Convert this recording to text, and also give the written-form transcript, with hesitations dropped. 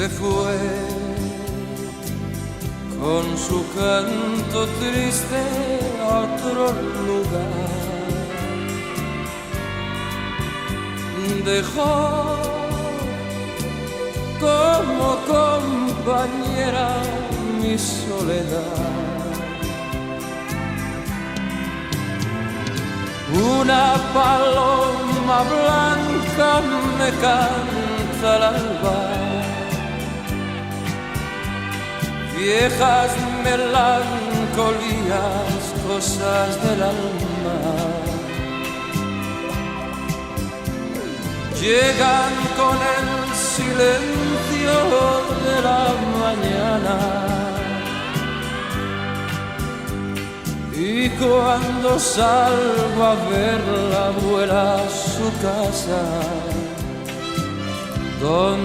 se fue con su canto triste a otro lugar. Dejó como compañera mi soledad. Una paloma blanca me canta al alba, viejas melancolías, cosas del alma, llegan con el silencio de la mañana. Y cuando salgo a verla vuela a su casa, donde